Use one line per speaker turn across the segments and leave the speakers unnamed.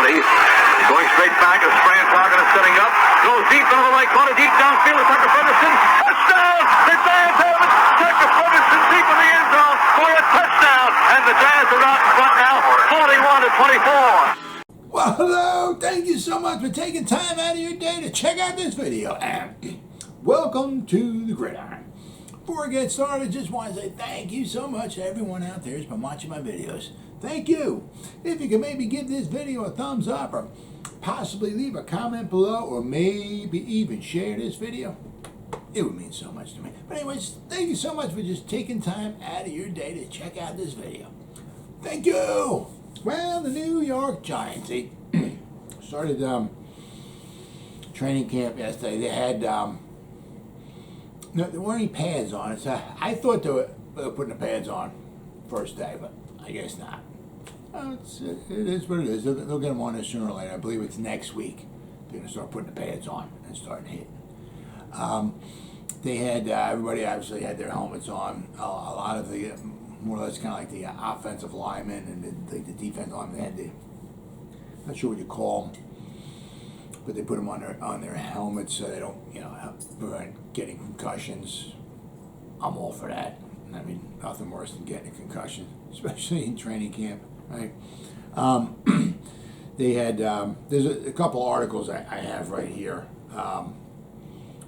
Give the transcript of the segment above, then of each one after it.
Kwity. He's going straight back. A spraying target is setting up. Goes deep into the right corner, deep downfield. Tucker Ferguson. Touchdown! The Giants have it. Tucker Ferguson deep in the end zone for a touchdown. And the Giants are out in front now, 41-24.
Well, hello. Thank you so much for taking time out of your day to check out this video. And welcome to the Gridiron. Before I get started, I just want to say thank you so much to everyone out there who's been watching my videos. Thank you. If you could maybe give this video a thumbs up or possibly leave a comment below or maybe even share this video, it would mean so much to me. But anyways, thank you so much for just taking time out of your day to check out this video. Thank you. Well, the New York Giants, they started training camp yesterday. They had no, there weren't any pads on it. So I thought they were putting the pads on first day, but I guess not. It is what it is. They'll get them on there sooner or later. I believe it's next week. They're going to start putting the pads on and starting hitting. They had, everybody obviously had their helmets on. A lot of the, more or less kind of like the offensive linemen and the defensive linemen had the, not sure what you call them, but they put them on their helmets so they don't, prevent getting concussions. I'm all for that. I mean, nothing worse than getting a concussion, especially in training camp, right? They had, there's a couple articles I have right here.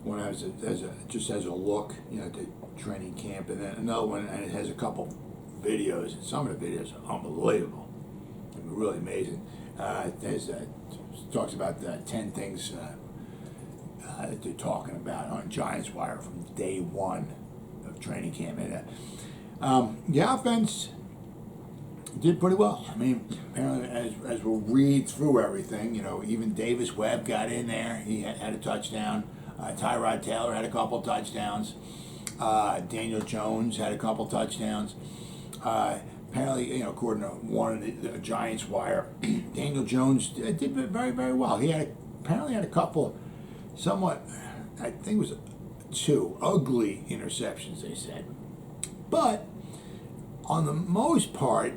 One just as a look, at the training camp, and then another one, and it has a couple videos, and some of the videos are unbelievable. They're really amazing. It talks about the 10 things that they're talking about on Giants Wire from day one of training camp. And the offense did pretty well. I mean, apparently, as we'll read through everything, even Davis Webb got in there. He had a touchdown. Tyrod Taylor had a couple touchdowns. Daniel Jones had a couple touchdowns. Apparently, according to one of the Giants Wire, Daniel Jones did very, very well. He apparently had a couple somewhat, I think it was 2 ugly interceptions, they said. But on the most part,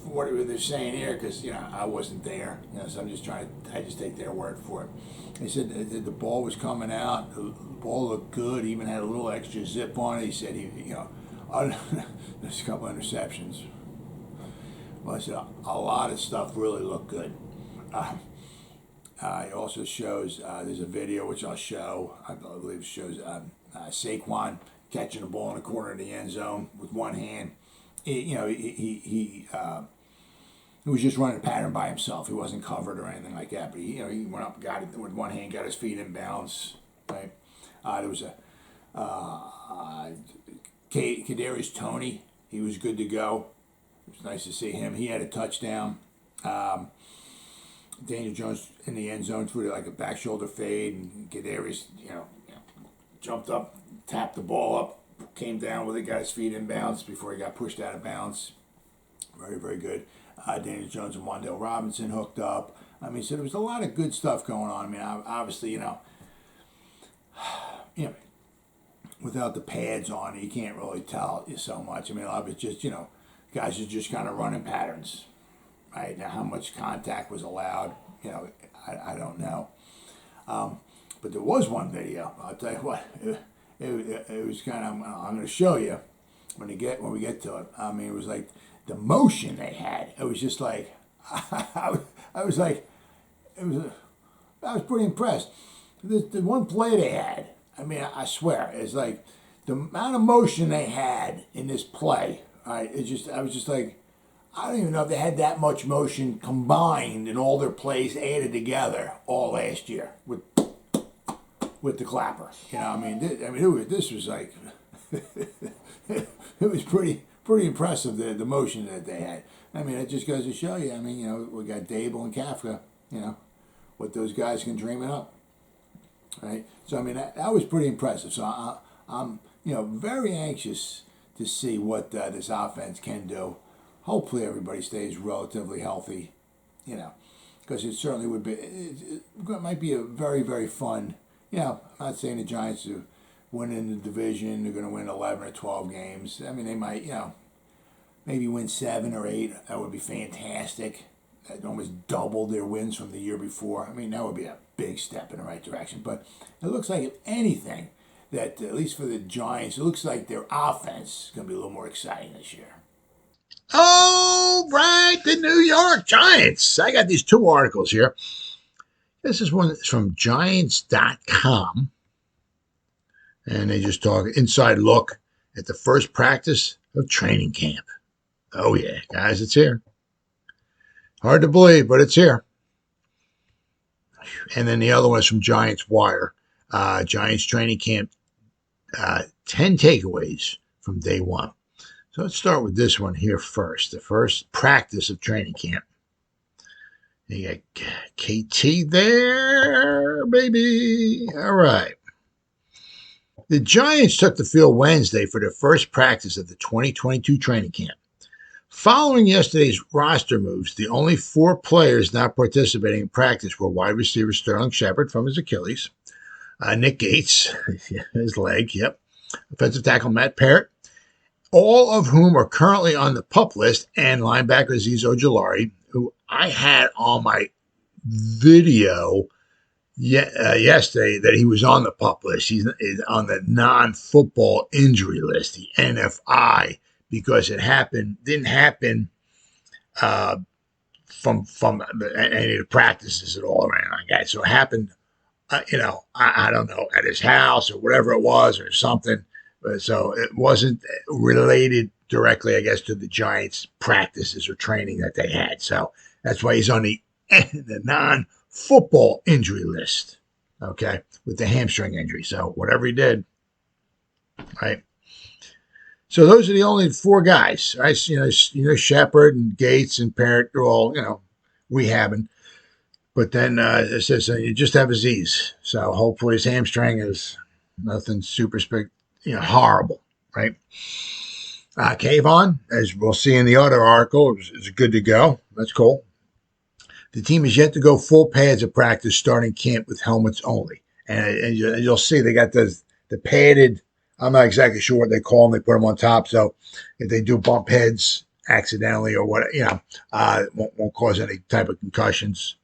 for what they're saying here, because I wasn't there, so I just take their word for it. They said that the ball was coming out, the ball looked good, even had a little extra zip on it. He said there's a couple interceptions. Well, I said a lot of stuff really looked good. It also shows, there's a video which I'll show, I believe it shows Saquon catching the ball in the corner of the end zone with one hand. He was just running a pattern by himself. He wasn't covered or anything like that. But he went up, got it with one hand, got his feet in bounds. Right. There was Kadarius Toney. He was good to go. It was nice to see him. He had a touchdown. Daniel Jones in the end zone threw like a back shoulder fade, and Kadarius, jumped up, tapped the ball up, came down with it, got his feet in bounds before he got pushed out of bounds. Very, very good. Daniel Jones and Wan'Dale Robinson hooked up. I mean, so there was a lot of good stuff going on. I mean, obviously, without the pads on, you can't really tell so much. I mean, a lot of it's just, guys are just kind of running patterns. Right now, how much contact was allowed, I don't know. But there was one video. I'll tell you what, it was kind of. I'm going to show you when we get to it. I mean, it was like the motion they had. It was just like I was pretty impressed. The one play they had. I mean, I swear, it's like the amount of motion they had in this play. Right, I was just like. I don't even know if they had that much motion combined in all their plays added together all last year with the clapper. This was like it was pretty impressive the motion that they had. I mean, it just goes to show you. I mean, we got Dable and Kafka. What those guys can dream up, right? So I mean, that was pretty impressive. So I'm very anxious to see what this offense can do. Hopefully everybody stays relatively healthy, because it certainly would be, it might be a very, very fun, I'm not saying the Giants are winning the division, they're going to win 11 or 12 games. I mean, they might, maybe win 7 or 8. That would be fantastic. that almost doubled their wins from the year before. I mean, that would be a big step in the right direction. But it looks like, if anything, that at least for the Giants, it looks like their offense is going to be a little more exciting this year. All right, the New York Giants. I got these two articles here. This is one that's from Giants.com. And they just talk inside look at the first practice of training camp. Oh, yeah, guys, it's here. Hard to believe, but it's here. And then the other one is from Giants Wire. Giants training camp, 10 takeaways from day one. So let's start with this one here first. The first practice of training camp. You got KT there, baby. All right. The Giants took the field Wednesday for their first practice of the 2022 training camp. Following yesterday's roster moves, the only 4 players not participating in practice were wide receiver Sterling Shepard from his Achilles, Nick Gates, his leg, offensive tackle Matt Parrott, all of whom are currently on the PUP list, and linebacker Azeez Ojulari, who I had on my video yesterday that he was on the PUP list. He's on the non-football injury list, the NFI, because it didn't happen from any of the practices at all around that guy. So it happened, I don't know, at his house or whatever it was or something. So it wasn't related directly, I guess, to the Giants' practices or training that they had. So that's why he's on the non-football injury list, okay, with the hamstring injury. So whatever he did, right? So those are the only 4 guys, right? Shepard and Gates and Parrott are all, rehabbing. But then it says you just have Azeez. So hopefully his hamstring is nothing super horrible, right? Kayvon, as we'll see in the other article, is good to go. That's cool. The team is yet to go full pads at practice, starting camp with helmets only. And you'll see they got the padded, I'm not exactly sure what they call them. They put them on top. So if they do bump heads accidentally or what, won't cause any type of concussions.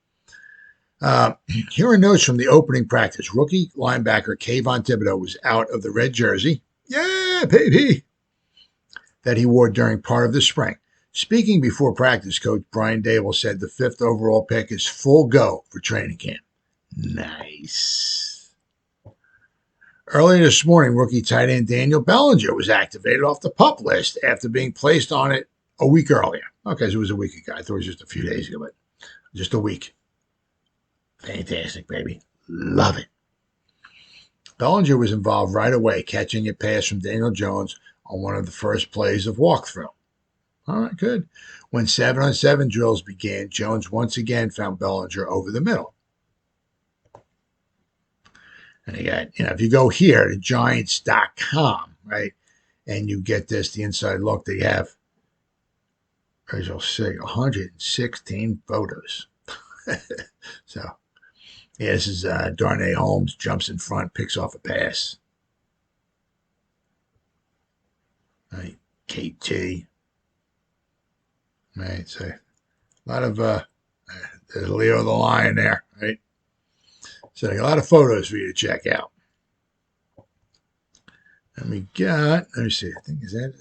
Here are notes from the opening practice. Rookie linebacker Kayvon Thibodeaux was out of the red jersey. Yeah, baby. That he wore during part of the spring. Speaking before practice, Coach Brian Dable said the 5th overall pick is full go for training camp. Nice. Earlier this morning, rookie tight end Daniel Bellinger was activated off the PUP list after being placed on it a week earlier. Okay, so it was a week ago. I thought it was just a few days ago, but just a week. Fantastic, baby. Love it. Bellinger was involved right away, catching a pass from Daniel Jones on one of the first plays of walkthrough. All right, good. When 7-on-7 drills began, Jones once again found Bellinger over the middle. And again, if you go here to Giants.com, right, and you get the inside look, they have, as you'll see, 116 photos. So, yeah, this is Darnay Holmes, jumps in front, picks off a pass. Right, KT. Right, so a lot of there's Leo the Lion there, right? So a lot of photos for you to check out. And we got, let me see, I think is that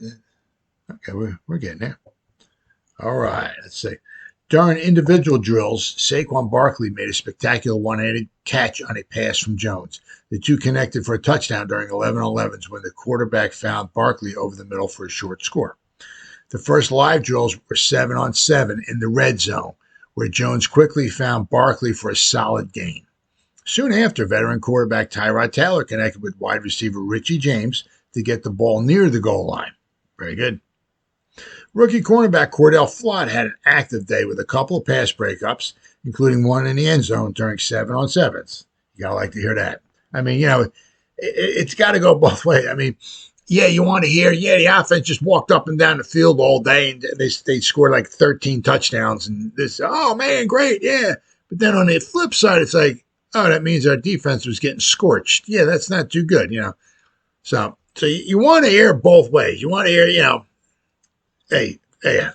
okay, we're getting there. All right, let's see. During individual drills, Saquon Barkley made a spectacular one-handed catch on a pass from Jones. The two connected for a touchdown during 11-on-11s when the quarterback found Barkley over the middle for a short score. The first live drills were 7-on-7 in the red zone, where Jones quickly found Barkley for a solid gain. Soon after, veteran quarterback Tyrod Taylor connected with wide receiver Richie James to get the ball near the goal line. Very good. Rookie cornerback Cordell Flott had an active day with a couple of pass breakups, including one in the end zone during 7-on-7s. You got to like to hear that. I mean, it's got to go both ways. I mean, yeah, you want to hear, the offense just walked up and down the field all day, and they scored like 13 touchdowns, and this, oh, man, great, yeah. But then on the flip side, it's like, oh, that means our defense was getting scorched. Yeah, that's not too good, So you want to hear both ways. You want to hear, hey,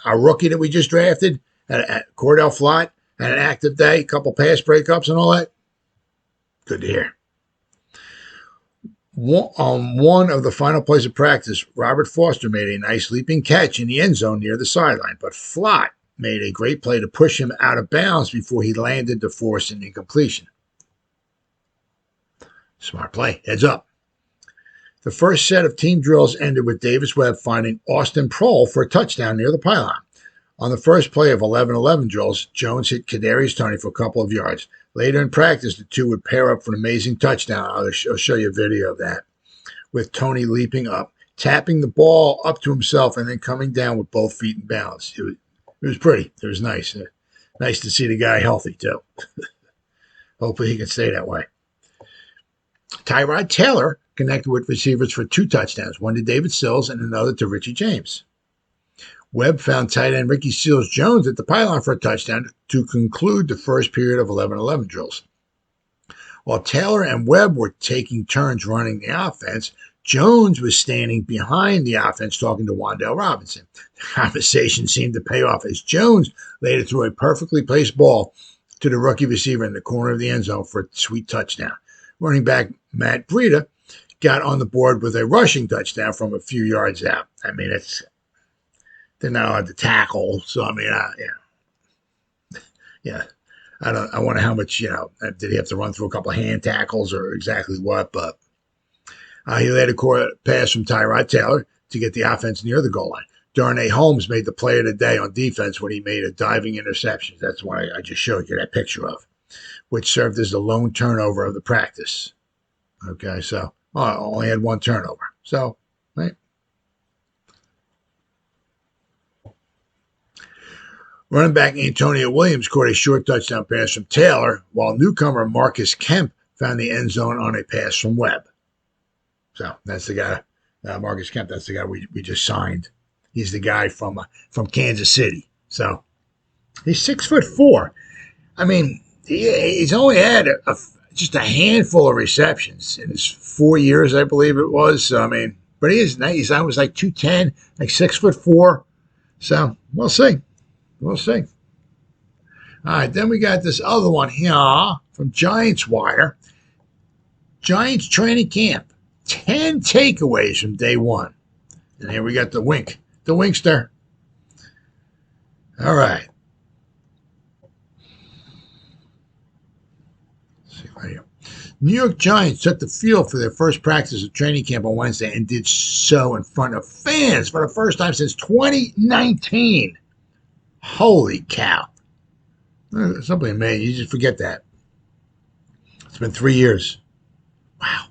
our rookie that we just drafted, Cordell Flott had an active day, a couple pass breakups and all that. Good to hear. One of the final plays of practice, Robert Foster made a nice leaping catch in the end zone near the sideline, but Flott made a great play to push him out of bounds before he landed to force an incompletion. Smart play. Heads up. The first set of team drills ended with Davis Webb finding Austin Prohl for a touchdown near the pylon. On the first play of 11-11 drills, Jones hit Kadarius Toney for a couple of yards. Later in practice, the two would pair up for an amazing touchdown. I'll show you a video of that, with Toney leaping up, tapping the ball up to himself, and then coming down with both feet in balance. It was pretty. It was nice. Nice to see the guy healthy, too. Hopefully he can stay that way. Tyrod Taylor connected with receivers for 2 touchdowns, one to David Sills and another to Richie James. Webb found tight end Ricky Seals-Jones at the pylon for a touchdown to conclude the first period of 11-11 drills. While Taylor and Webb were taking turns running the offense, Jones was standing behind the offense talking to Wan'Dale Robinson. The conversation seemed to pay off as Jones later threw a perfectly placed ball to the rookie receiver in the corner of the end zone for a sweet touchdown. Running back Matt Breida got on the board with a rushing touchdown from a few yards out. I mean, they're not allowed to tackle, so I mean, yeah. I wonder how much, did he have to run through a couple of hand tackles or exactly what, but he led a pass from Tyrod Taylor to get the offense near the goal line. Darnay Holmes made the play of the day on defense when he made a diving interception. That's what I just showed you that picture of, which served as the lone turnover of the practice. Okay, so only had 1 turnover. So, right. Running back Antonio Williams caught a short touchdown pass from Taylor, while newcomer Marcus Kemp found the end zone on a pass from Webb. So that's the guy, Marcus Kemp. That's the guy we just signed. He's the guy from Kansas City. So he's 6'4". I mean, he's only had just a handful of receptions in his 4 years, I believe it was. So I mean, but he is nice. I was like 210, like 6'4". So we'll see. We'll see. All right, then we got this other one here from Giants Wire. Giants training camp. 10 takeaways from day one. And here we got the Winkster. All right. Let's see right here. New York Giants took the field for their first practice of training camp on Wednesday and did so in front of fans for the first time since 2019. Holy cow. Something amazing. You just forget that. It's been 3 years. Wow.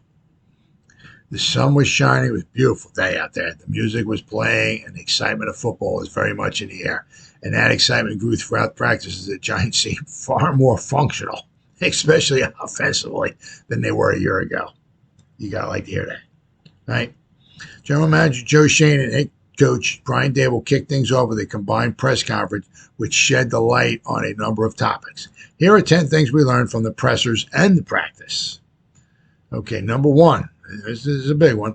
The sun was shining. It was a beautiful day out there. The music was playing, and the excitement of football was very much in the air. And that excitement grew throughout practice as the Giants seemed far more functional, especially offensively, than they were a year ago. You got to like to hear that. Right? General Manager Joe Schoen and head coach Brian Daboll kicked things off with a combined press conference which shed the light on a number of topics. Here are 10 things we learned from the pressers and the practice. Okay, number 1. This is a big one.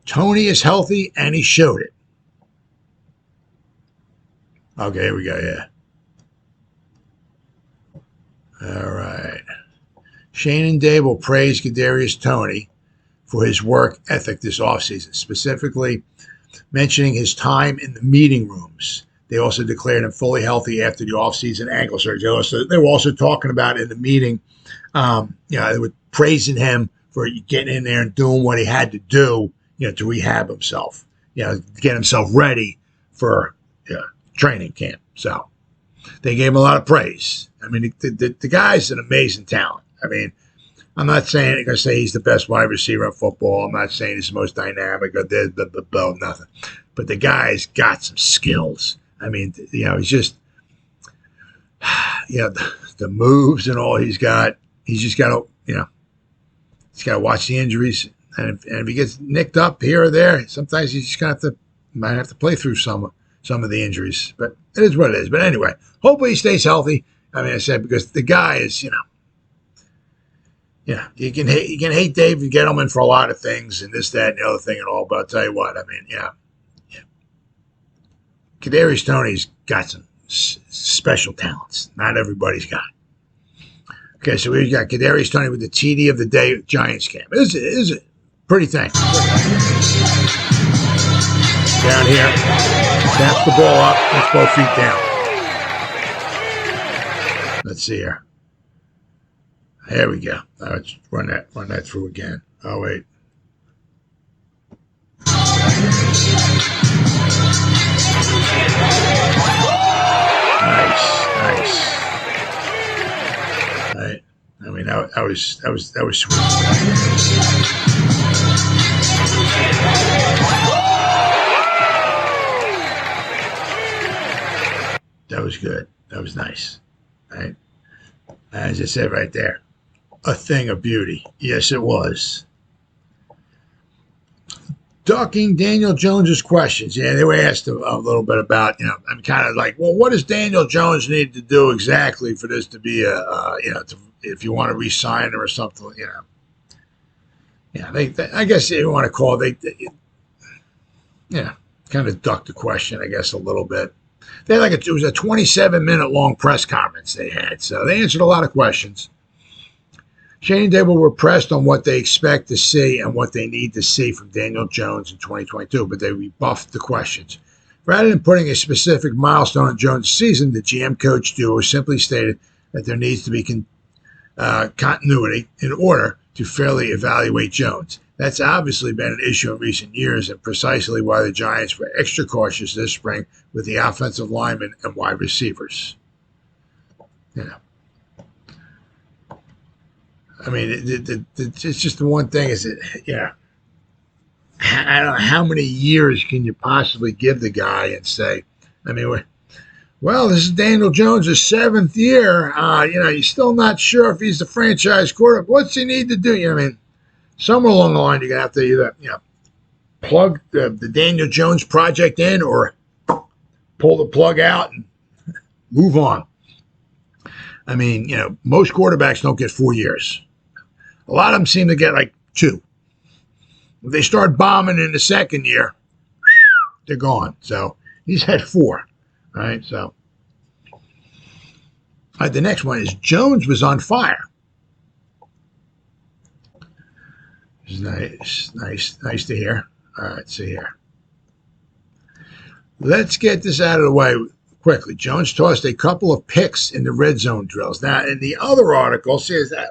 Toney is healthy, and he showed it. Okay, here we go, yeah. All right. Schoen and Daboll praised Kadarius Toney for his work ethic this offseason, specifically mentioning his time in the meeting rooms. They also declared him fully healthy after the offseason ankle surgery. They were also talking about in the meeting, they were praising him for getting in there and doing what he had to do, to rehab himself, to get himself ready for training camp. So they gave him a lot of praise. I mean, the guy's an amazing talent. I mean, I'm not saying I'm going to say he's the best wide receiver in football. I'm not saying he's the most dynamic or nothing. But the guy's got some skills. I mean, he's just, the moves and all he's got. He's just got to, he's got to watch the injuries. And if he gets nicked up here or there, sometimes he's just going to might have to play through some of the injuries. But it is what it is. But anyway, hopefully he stays healthy. I mean, I said, because the guy is, you can hate David Gettleman for a lot of things and this, that, and the other thing and all. But I'll tell you what, I mean, Kadarius Toney's got special talents. Not everybody's got it. Okay, so we've got Kadarius Toney with the TD of the day Giants camp. It is a pretty thing. Down here, tap the ball up, let's both feet down. Let's see here. There we go. Now let's run that through again. Oh wait. Nice. Right. I mean, that was sweet. That was good. That was nice. Right. As I said right there, a thing of beauty. Yes, it was. Ducking Daniel Jones's questions. Yeah, they were asked a little bit about, I'm kind of like, well, what does Daniel Jones need to do exactly for this to be if you want to re-sign him or something, Yeah, I guess you want to call it, kind of ducked the question, I guess, a little bit. They had it was a 27-minute long press conference they had, so they answered a lot of questions. Shane and Dable were pressed on what they expect to see and what they need to see from Daniel Jones in 2022, but they rebuffed the questions. Rather than putting a specific milestone in Jones' season, the GM-coach duo simply stated that there needs to be continuity in order to fairly evaluate Jones. That's obviously been an issue in recent years and precisely why the Giants were extra cautious this spring with the offensive linemen and wide receivers. I mean, it's just the one thing is that, I don't know how many years can you possibly give the guy and say, I mean, well, this is Daniel Jones' 7th year. You're still not sure if he's the franchise quarterback. What's he need to do? I mean, somewhere along the line, you're going to have to either, plug the Daniel Jones project in or pull the plug out and move on. I mean, most quarterbacks don't get 4 years. A lot of them seem to get 2. If they start bombing in the second year, they're gone. So he's had 4. All right, so the next one is Jones was on fire. Nice to hear. All right, see here. Let's get this out of the way quickly. Jones tossed a couple of picks in the red zone drills. Now, in the other article says that,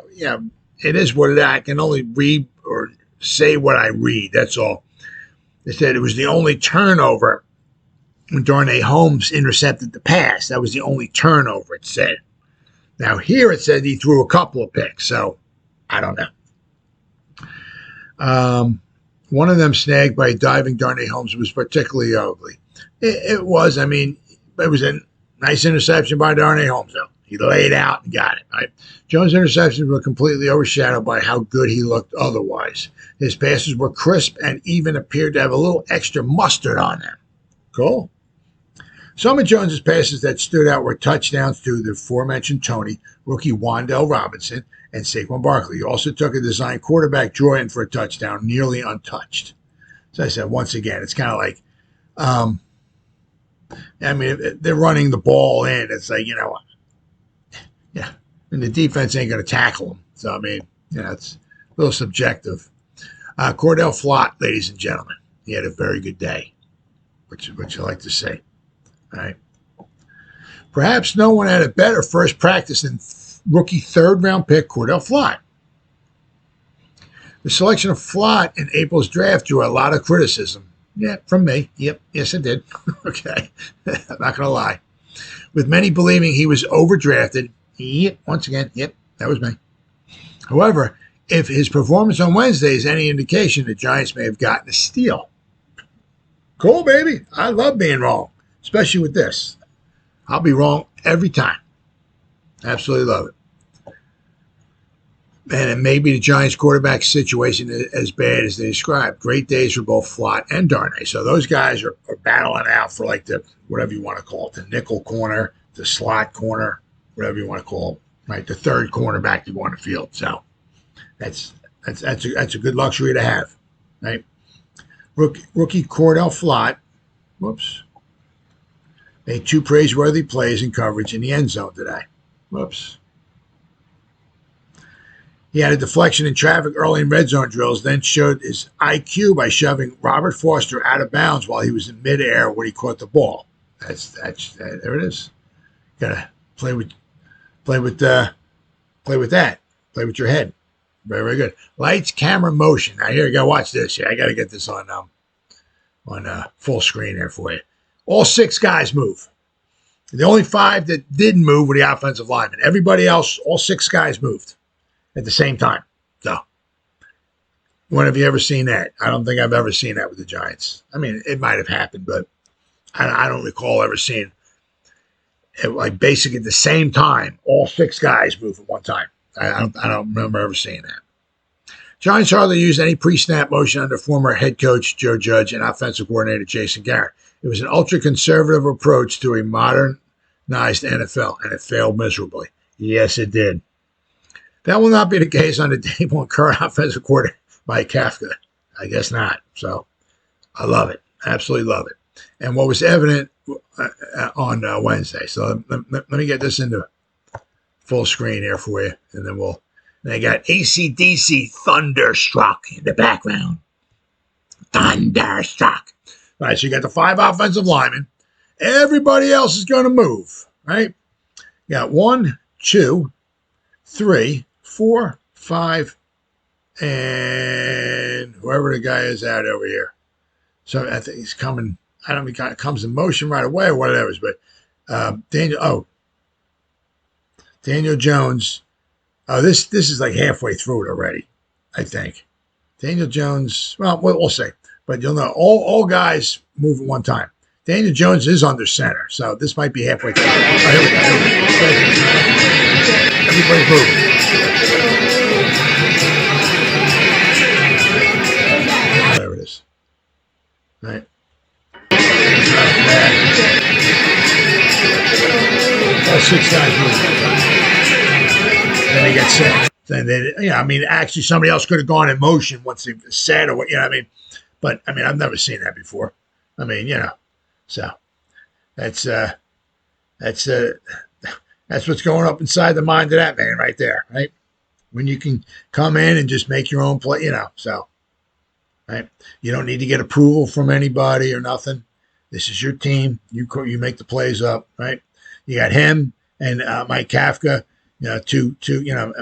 it is what it is. I can only read or say what I read. That's all. They said it was the only turnover when Darnay Holmes intercepted the pass. That was the only turnover, it said. Now, here it said he threw a couple of picks, so I don't know. One of them snagged by diving Darnay Holmes was particularly ugly. It was a nice interception by Darnay Holmes, though. He laid out and got it, right? Jones' interceptions were completely overshadowed by how good he looked otherwise. His passes were crisp and even appeared to have a little extra mustard on them. Cool. Some of Jones' passes that stood out were touchdowns to the aforementioned Toney, rookie Wan'Dale Robinson, and Saquon Barkley. He also took a design quarterback draw in for a touchdown, nearly untouched. So I said, once again, it's kind of like, if they're running the ball in, it's like, and the defense ain't going to tackle them. So, it's a little subjective. Cordell Flott, ladies and gentlemen, he had a very good day, which I like to say. All right. Perhaps no one had a better first practice than rookie third-round pick Cordell Flott. The selection of Flott in April's draft drew a lot of criticism. Yeah, from me. Yep. Yes, it did. Okay. I'm not going to lie. With many believing he was overdrafted. Yep. Once again, yep, that was me. However, if his performance on Wednesday is any indication, the Giants may have gotten a steal. Cool, baby. I love being wrong, especially with this. I'll be wrong every time. Absolutely love it. And it may be the Giants quarterback situation as bad as they described. Great days for both Flott and Darnay. So those guys are battling out for the, whatever you want to call it, the nickel corner, the slot corner, whatever you want to call it, right? The third cornerback you want to field. So that's a good luxury to have, right? Rookie Cordell Flott, made 2 praiseworthy plays in coverage in the end zone today. Whoops. He had a deflection in traffic early in red zone drills, then showed his IQ by shoving Robert Foster out of bounds while he was in midair when he caught the ball. There it is. Gotta play with that. Play with your head. Very, very good. Lights, camera, motion. Now here you go. Watch this. Here, I got to get this on full screen here for you. All 6 guys move. The only 5 that didn't move were the offensive linemen. Everybody else, all 6 guys moved at the same time. So, when have you ever seen that? I don't think I've ever seen that with the Giants. I mean, it might have happened, but I don't recall ever seeing it, like basically at the same time, all 6 guys move at one time. I don't remember ever seeing that. Giants hardly used any pre-snap motion under former head coach Joe Judge and offensive coordinator Jason Garrett. It was an ultra-conservative approach to a modernized NFL, and it failed miserably. Yes, it did. That will not be the case on the day one current offensive coordinator, Mike Kafka. I guess not. So, I love it. Absolutely love it. And what was evident on Wednesday. So, let me get this into full screen here for you, and then they got AC/DC Thunderstruck in the background. Thunderstruck. All right, so you got the 5 offensive linemen. Everybody else is going to move, right? You got 1, 2, 3, 4, 5, and whoever the guy is out over here. So I think he's coming. I don't know if he comes in motion right away or whatever. But Daniel Jones. Oh, this is like halfway through it already, I think. Daniel Jones. Well, we'll see. But you'll know all guys move at one time. Daniel Jones is under center, so this might be halfway through. Oh, here we go. Everybody's moving. There it is. All right. All 6 guys moving. Then they get set. Actually, somebody else could have gone in motion once they set, or what, But I've never seen that before. So that's what's going up inside the mind of that man right there, right? When you can come in and just make your own play, So, right? You don't need to get approval from anybody or nothing. This is your team. You make the plays up, right? You got him and Mike Kafka. And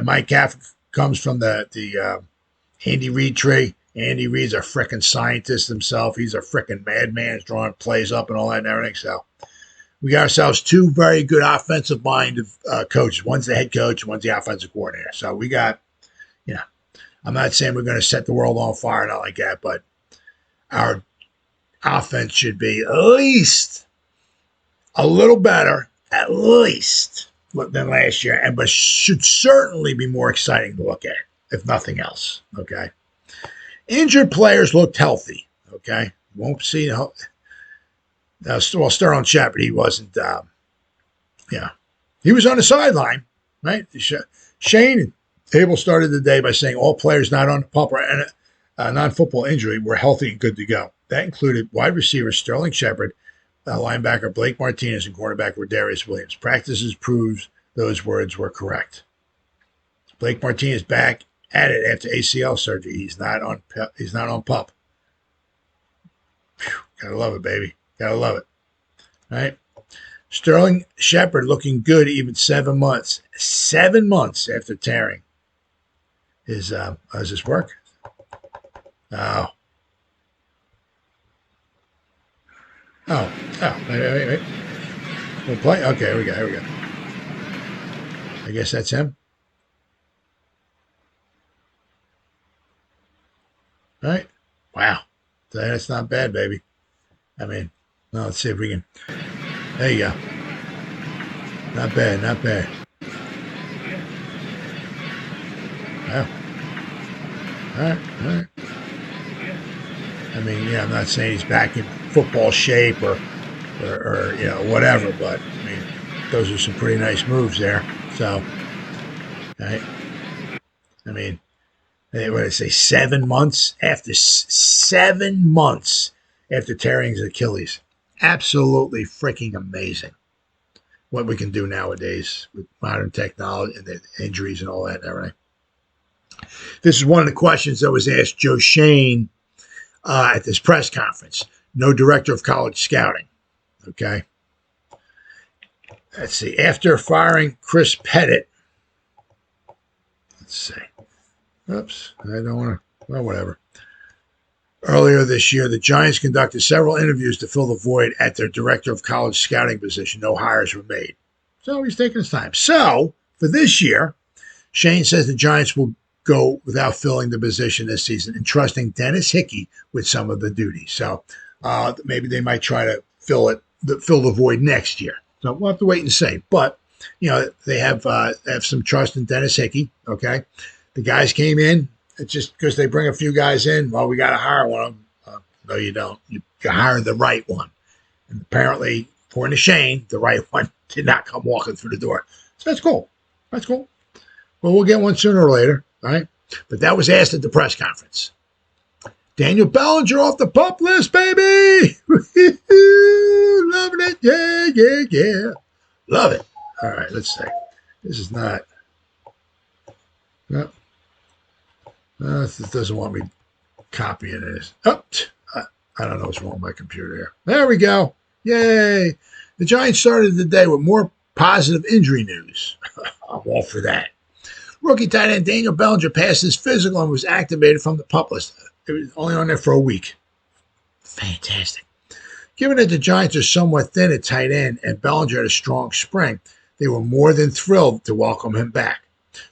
Mike Kafka comes from the Andy Reid tree. Andy Reid's a frickin' scientist himself. He's a frickin' madman. He's drawing plays up and all that and everything. So we got ourselves 2 very good offensive-minded coaches. One's the head coach, one's the offensive coordinator. So we got, I'm not saying we're going to set the world on fire and all like that, but our offense should be at least a little better, at least, than last year, but should certainly be more exciting to look at, if nothing else, okay? Injured players looked healthy, okay? Won't see. Sterling Shepard, he wasn't, he was on the sideline, right? Shane Abel started the day by saying all players not on the PUP or non-football injury were healthy and good to go. That included wide receiver Sterling Shepard, linebacker Blake Martinez, and cornerback Darius Williams. Practices proves those words were correct. Blake Martinez back at it after ACL surgery. He's not on PUP. Whew, gotta love it, baby. Gotta love it. All right. Sterling Shepard looking good even 7 months. 7 months after tearing. Does this work? Oh. Wait. We'll play. Okay, here we go. I guess that's him. All right. Wow. That's not bad, baby. Let's see if we can. There you go. Not bad. Wow. All right. I'm not saying he's back in football shape or whatever, but those are some pretty nice moves there. So, right. What did I say? 7 months after 7 months after tearing his Achilles. Absolutely freaking amazing what we can do nowadays with modern technology and the injuries and all that and everything. This is one of the questions that was asked Joe Schoen at this press conference. No director of college scouting. Okay. Let's see. After firing Chris Pettit, let's see. Oops. I don't want to. Well, whatever. Earlier this year, the Giants conducted several interviews to fill the void at their director of college scouting position. No hires were made. So he's taking his time. So for this year, Schoen says the Giants will go without filling the position this season, entrusting Dennis Hickey with some of the duties. So maybe they might try to fill the void next year. So we'll have to wait and see. But they have some trust in Dennis Hickey. Okay, the guys came in. It's just because they bring a few guys in. Well, we got to hire one of them. No, you don't. You hire the right one. And apparently, according to Schoen, the right one did not come walking through the door. So that's cool. That's cool. Well, we'll get one sooner or later. All right. But that was asked at the press conference. Daniel Bellinger off the PUP list, baby. Loving it. Yeah, yeah, yeah. Love it. All right. Let's see. This is not. No. This doesn't want me copying this. Oh, I don't know what's wrong with my computer here. There we go. Yay. The Giants started the day with more positive injury news. I'm all for that. Rookie tight end Daniel Bellinger passed his physical and was activated from the PUP list. It was only on there for a week. Fantastic. Given that the Giants are somewhat thin at tight end and Bellinger had a strong spring, they were more than thrilled to welcome him back.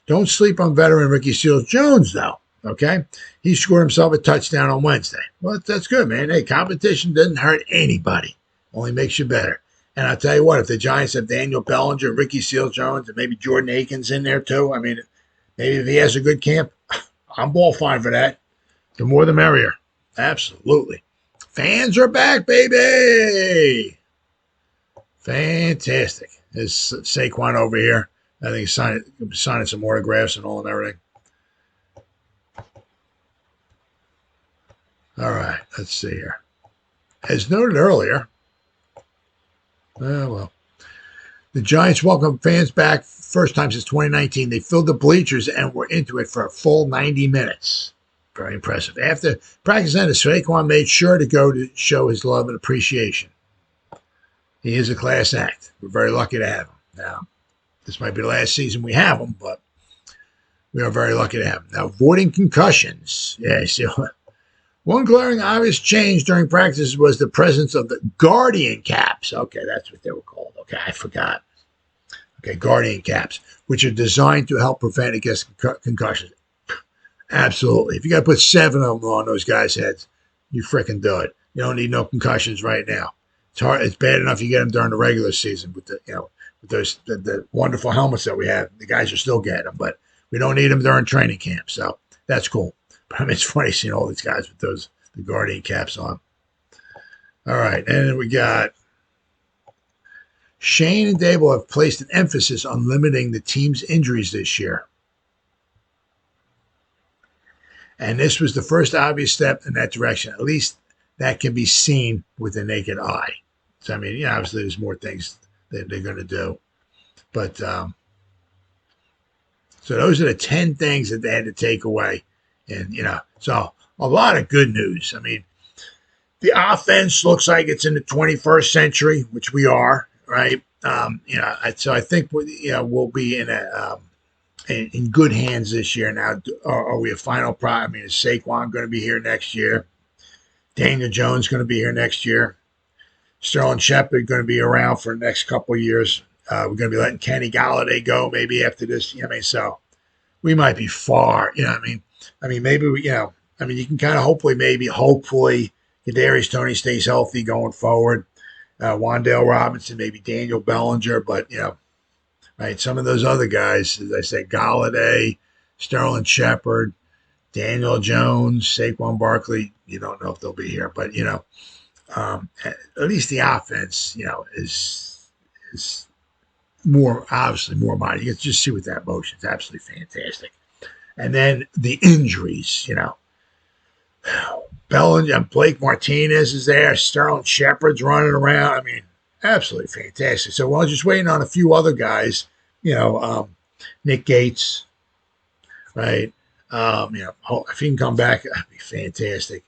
Don't sleep on veteran Ricky Seals-Jones, though. Okay? He scored himself a touchdown on Wednesday. Well, that's good, man. Hey, competition doesn't hurt anybody. Only makes you better. And I'll tell you what, if the Giants have Daniel Bellinger, Ricky Seals-Jones, and maybe Jordan Akins in there too, I mean, maybe if he has a good camp, I'm all fine for that. The more the merrier. Absolutely. Fans are back, baby. Fantastic. There's Saquon over here. I think he's signing some autographs and all and everything. All right, let's see here. As noted earlier, the Giants welcome fans back first time since 2019. They filled the bleachers and were into it for a full 90 minutes. Very impressive. After practice ended, Saquon made sure to go to show his love and appreciation. He is a class act. We're very lucky to have him. Now, this might be the last season we have him, but we are very lucky to have him. Now, avoiding concussions. Yeah, see, one glaring obvious change during practice was the presence of the Guardian caps. Okay, that's what they were called. Okay, I forgot. Okay, Guardian caps, which are designed to help prevent against concussions. Absolutely. If you got to put 7 of them on those guys' heads, you freaking do it. You don't need no concussions right now. It's hard. It's bad enough you get them during the regular season with the wonderful helmets that we have. The guys are still getting them, but we don't need them during training camp. So that's cool. But I mean, it's funny seeing all these guys with the Guardian caps on. All right, and then we got Schoen and Dable have placed an emphasis on limiting the team's injuries this year. And this was the first obvious step in that direction. At least that can be seen with the naked eye. So, I mean, obviously there's more things that they're going to do. But so those are the 10 things that they had to take away. And, so a lot of good news. I mean, the offense looks like it's in the 21st century, which we are, right? So I think we'll be in good hands this year. Now, are we a final product? I mean, is Saquon going to be here next year? Daniel Jones going to be here next year? Sterling Shepard going to be around for the next couple of years? We're going to be letting Kenny Golladay go maybe after this. So we might be far. Maybe we. You can kind of hopefully Kadarius Toney stays healthy going forward. Wan'Dale Robinson, maybe Daniel Bellinger, but right, some of those other guys, as I said, Golladay, Sterling Shepard, Daniel Jones, Saquon Barkley. You don't know if they'll be here, but at least the offense, is more obviously more mighty. You can just see with that motion, it's absolutely fantastic. And then the injuries, Bellinger, Blake Martinez is there. Sterling Shepard's running around. I mean, absolutely fantastic. So we're just waiting on a few other guys. Nick Gates, right? If he can come back, that'd be fantastic.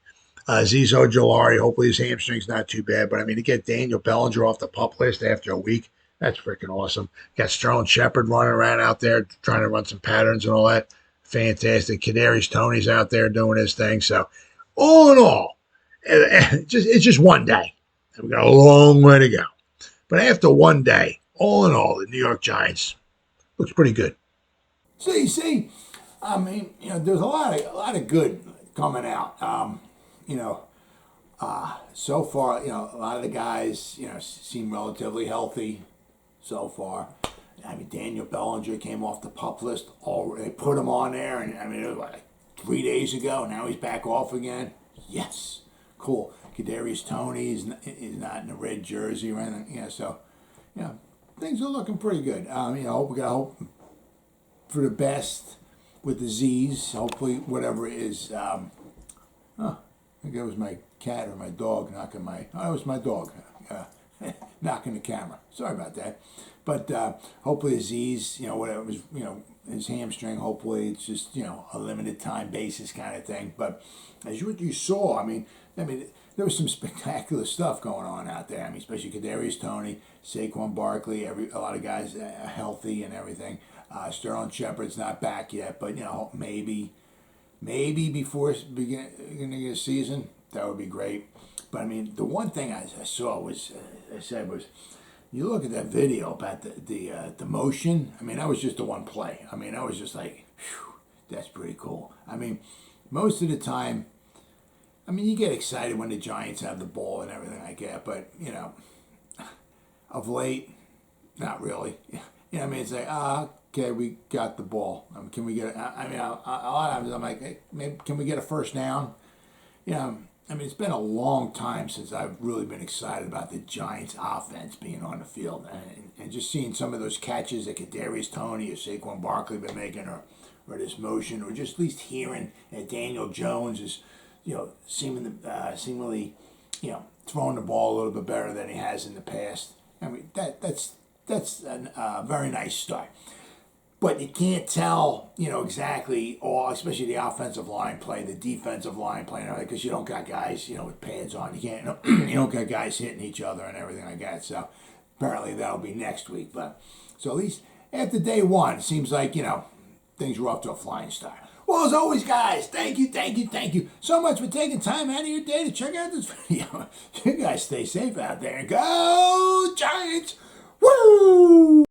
Azeez Ojulari, hopefully his hamstring's not too bad. But I mean, to get Daniel Bellinger off the PUP list after a week, that's freaking awesome. Got Sterling Shepard running around out there trying to run some patterns and all that. Fantastic. Kadarius Toney's out there doing his thing. So, all in all, it's just one day. And we've got a long way to go. But after one day, all in all, the New York Giants looks pretty good. See, I mean, there's a lot of good coming out. So far, a lot of the guys, seem relatively healthy so far. I mean, Daniel Bellinger came off the PUP list. They put him on there, and I mean, it was like 3 days ago. Now he's back off again. Yes, cool. Kadarius Toney is not in the red jersey or anything. So, things are looking pretty good. We gotta hope for the best with the Z's. Hopefully, whatever it is. I think it was my cat or my dog knocking my. Oh, it was my dog knocking the camera. Sorry about that. But hopefully Azeez, whatever was, his hamstring. Hopefully it's just a limited time basis kind of thing. But as what you saw, I mean, there was some spectacular stuff going on out there. I mean, especially Kadarius Toney, Saquon Barkley, a lot of guys healthy and everything. Sterling Shepard's not back yet, but maybe before beginning of the season, that would be great. But I mean, the one thing I saw was, you look at that video about the motion. I mean, that was just the one play. I mean, I was just like, whew, that's pretty cool. I mean, most of the time, I mean, you get excited when the Giants have the ball and everything like that, but of late, not really. I mean, it's like, okay, we got the ball. Can we get it? I mean, a lot of times I'm like, hey, maybe can we get a first down? I mean, it's been a long time since I've really been excited about the Giants' offense being on the field, and just seeing some of those catches that Kadarius Toney or Saquon Barkley been making, or this motion, or just at least hearing that Daniel Jones is, seemingly, throwing the ball a little bit better than he has in the past. I mean, that's a very nice start. But you can't tell, exactly all, especially the offensive line play, the defensive line play, because you don't got guys, with pads on. You can't, you don't got guys hitting each other and everything like that. So apparently that'll be next week. But so at least after day one, it seems like things were off to a flying start. Well, as always, guys, thank you so much for taking time out of your day to check out this video. You guys stay safe out there and go Giants! Woo!